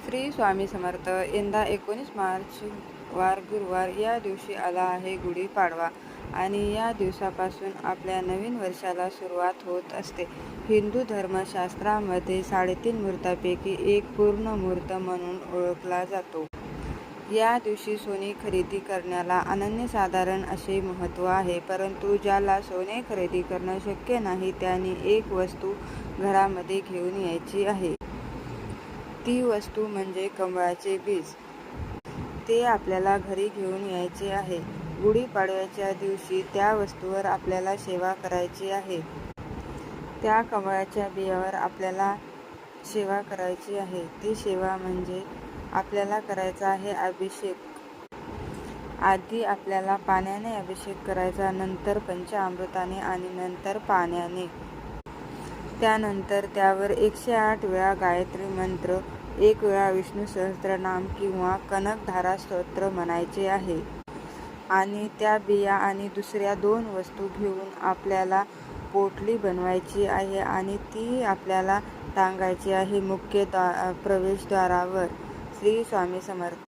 श्री स्वामी समर्थ. यंदा 19 मार्च वार गुरुवार या दिवशी आला आहे गुढीपाडवा आणि या दिवसापासून आपल्या नवीन वर्षाला सुरुवात होत असते. हिंदू धर्मशास्त्रामध्ये 3.5 मुहूर्तापैकी एक पूर्ण मुहूर्त म्हणून ओळखला जातो. या दिवशी सोने खरेदी करण्याला अनन्यसाधारण असे महत्त्व आहे. परंतु ज्याला सोने खरेदी करणं शक्य नाही त्याने एक वस्तू घरामध्ये घेऊन यायची आहे. ती वस्तू म्हणजे कमळाचे बीज. ते आपल्याला घरी घेऊन यायचे आहे. गुढीपाडव्याच्या दिवशी त्या वस्तूवर आपल्याला सेवा करायची आहे. त्या कमळाच्या बियावर आपल्याला सेवा करायची आहे. ती सेवा म्हणजे आपल्याला करायचा आहे अभिषेक. आधी आपल्याला पाण्याने अभिषेक करायचा, नंतर पंचामृताने आणि नंतर पाण्याने. त्यानंतर त्यावर 108 वेळा गायत्री मंत्र, 1 वेळा विष्णू सहस्त्रनाम किंवा कनकधारा स्तोत्र म्हणायचे आहे. आणि त्या बिया आणि दुसऱ्या 2 वस्तू घेऊन आपल्याला पोटली बनवायची आहे आणि ती आपल्याला टांगायची आहे मुख्य प्रवेशद्वारावर. श्री स्वामी समर्थ.